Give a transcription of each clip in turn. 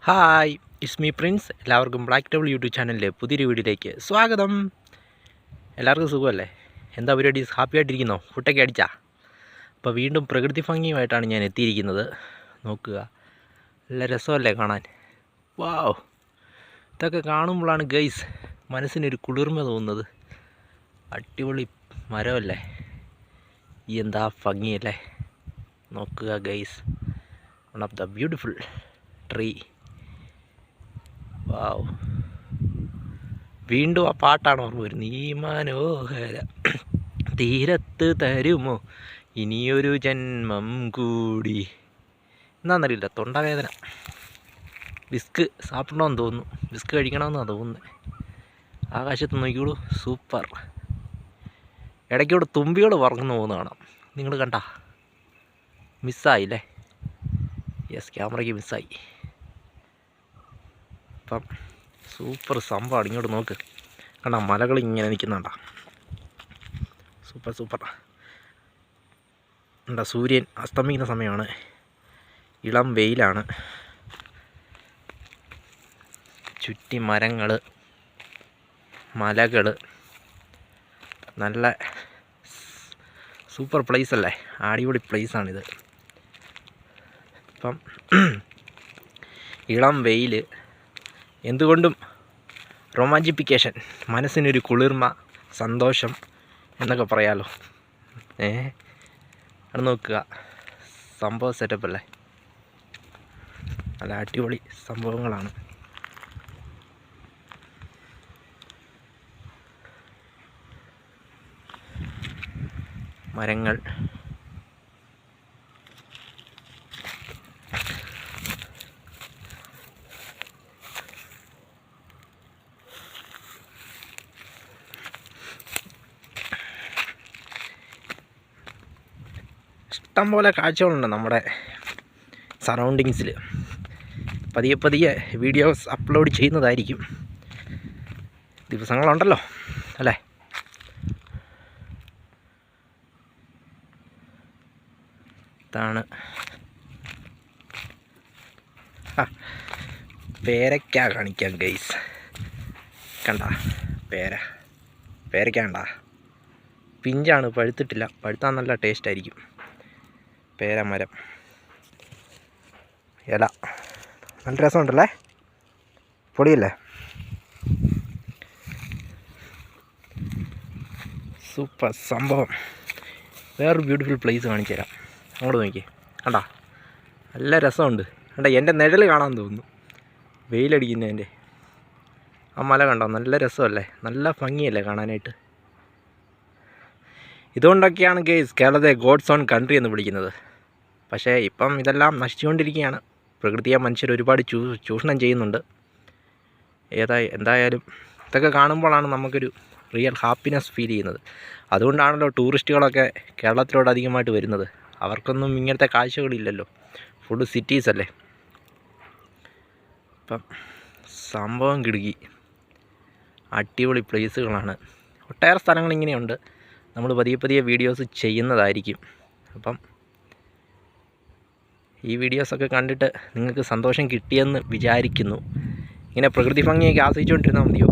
Hi, it's me Prince. എല്ലാവർക്കും black table YouTube ചാനലിലെ പുതിയൊരു വീഡിയോയിലേക്ക് സ്വാഗതം. എല്ലാവർക്കും സുഖമല്ലേ? എന്താ പരിപാടി? ഹാപ്പി ആയിട്ടിരിക്കുന്നോ? ഫുഡൊക്കെ അടിച്ചാ? അപ്പോൾ വീണ്ടും പ്രകൃതി ഭംഗിയുമായിട്ടാണ് ഞാൻ എത്തിയിരിക്കുന്നത്. നോക്കുക, നല്ല രസമല്ലേ കാണാൻ? വാവ്, ഇതൊക്കെ കാണുമ്പോഴാണ് ഗൈസ് മനസ്സിനൊരു കുളിർമ തോന്നുന്നത്. അടിപൊളി മരമല്ലേ? എന്താ ഭംഗിയല്ലേ? നോക്കുക guys, one of the beautiful tree. Wow, വീണ്ടും ആ പാട്ടാണ് ഓർമ്മ വരുന്നത്. ഈ മനോഹര തീരത്ത് തരുമോ ഇനിയൊരു ജന്മം കൂടി. എന്താണെന്നറിയില്ല, തൊണ്ടവേദന. ബിസ്ക് സാപ്പിടണമെന്ന് തോന്നുന്നു, ബിസ്ക് കഴിക്കണമെന്നാണ് തോന്നുന്നത്. ആകാശത്ത് നോക്കിയോളൂ, സൂപ്പർ. ഇടയ്ക്കൂടെ തുമ്പികൾ പറന്നു പോകുന്ന കാണാം. നിങ്ങൾ കണ്ടാ? മിസ്സായില്ലേ? യെസ്, ക്യാമറയ്ക്ക് മിസ്സായി. അപ്പം സൂപ്പർ സംഭവമാണ്. ഇങ്ങോട്ട് നോക്ക്, കണ്ടാ മലകൾ ഇങ്ങനെ നിൽക്കുന്നുണ്ടാ? സൂപ്പർ. എന്താ, സൂര്യൻ അസ്തമിക്കുന്ന സമയമാണ്, ഇളം വെയിലാണ്, ചുറ്റി മരങ്ങൾ, മലകൾ. നല്ല സൂപ്പർ പ്ലേസ് അല്ലേ? അടിപൊളി പ്ലേസാണിത്. ഇപ്പം ഇളം വെയിൽ, എന്തുകൊണ്ടും റൊമാൻറ്റിഫിക്കേഷൻ, മനസ്സിനൊരു കുളിർമ, സന്തോഷം എന്നൊക്കെ പറയാമല്ലോ. അത് നോക്കുക, സംഭവം സെറ്റപ്പല്ലേ? നല്ല അടിപൊളി സംഭവങ്ങളാണ്. മരങ്ങൾ, ഇഷ്ടം പോലെ കാഴ്ചകളുണ്ട് നമ്മുടെ സറൗണ്ടിങ്സിൽ. പതിയെ വീഡിയോസ് അപ്ലോഡ് ചെയ്യുന്നതായിരിക്കും. ദിവസങ്ങളുണ്ടല്ലോ അല്ലേ? ഇതാണ് പേരയ്ക്ക കാണിക്കാം ഗൈസ്. കണ്ട പേരയ്ക്ക കണ്ട? പിഞ്ചാണ്, പഴുത്തിട്ടില്ല. പഴുത്താൽ നല്ല ടേസ്റ്റ് ആയിരിക്കും. പേരമരം, ഇല, നല്ല രസമുണ്ടല്ലേ? പൊടിയല്ലേ? സൂപ്പർ സംഭവം. വേറൊരു ബ്യൂട്ടിഫുൾ പ്ലേസ് കാണിച്ചു തരാം. അങ്ങോട്ട് നോക്കി, കണ്ടാ? നല്ല രസമുണ്ട്. കണ്ടാ, എൻ്റെ നിഴൽ കാണാൻ തോന്നുന്നു, വെയിലടിക്കുന്നതിൻ്റെ. ആ മല കണ്ടോ? നല്ല രസമല്ലേ? നല്ല ഭംഗിയല്ലേ കാണാനായിട്ട്? ഇതുകൊണ്ടൊക്കെയാണ് ഗൈസ് കേരളത്തെ ഗോഡ്സ് ഓൺ കൺട്രി എന്ന് വിളിക്കുന്നത്. പക്ഷേ ഇപ്പം ഇതെല്ലാം നശിച്ചുകൊണ്ടിരിക്കുകയാണ്. പ്രകൃതിയെ മനുഷ്യർ ഒരുപാട് ചൂഷണം ചെയ്യുന്നുണ്ട്. എന്തായാലും ഇതൊക്കെ കാണുമ്പോഴാണ് നമുക്കൊരു റിയൽ ഹാപ്പിനെസ് ഫീൽ ചെയ്യുന്നത്. അതുകൊണ്ടാണല്ലോ ടൂറിസ്റ്റുകളൊക്കെ കേരളത്തിലോട്ട് അധികമായിട്ട് വരുന്നത്. അവർക്കൊന്നും ഇങ്ങനത്തെ കാഴ്ചകളില്ലല്ലോ, ഫുൾ സിറ്റീസല്ലേ. ഇപ്പം സംഭവം കിടുക്കി, അടിപൊളി പ്ലേസുകളാണ്. ഒട്ടേറെ സ്ഥലങ്ങൾ ഇങ്ങനെയുണ്ട്. നമ്മൾ പതിയെ വീഡിയോസ് ചെയ്യുന്നതായിരിക്കും. അപ്പം ഈ വീഡിയോസൊക്കെ കണ്ടിട്ട് നിങ്ങൾക്ക് സന്തോഷം കിട്ടിയെന്ന് വിചാരിക്കുന്നു. ഇങ്ങനെ പ്രകൃതി ഭംഗിയൊക്കെ ആസ്വദിച്ചുകൊണ്ടിരുന്നാൽ മതിയോ?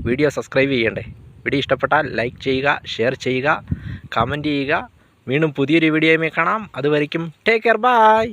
വീഡിയോ സബ്സ്ക്രൈബ് ചെയ്യണ്ടേ? വീഡിയോ ഇഷ്ടപ്പെട്ടാൽ ലൈക്ക് ചെയ്യുക, ഷെയർ ചെയ്യുക, കമൻറ്റ് ചെയ്യുക. വീണ്ടും പുതിയൊരു വീഡിയോയുമായി കാണാം. അതുവരയ്ക്കും ടേക്ക് കെയർ, ബൈ.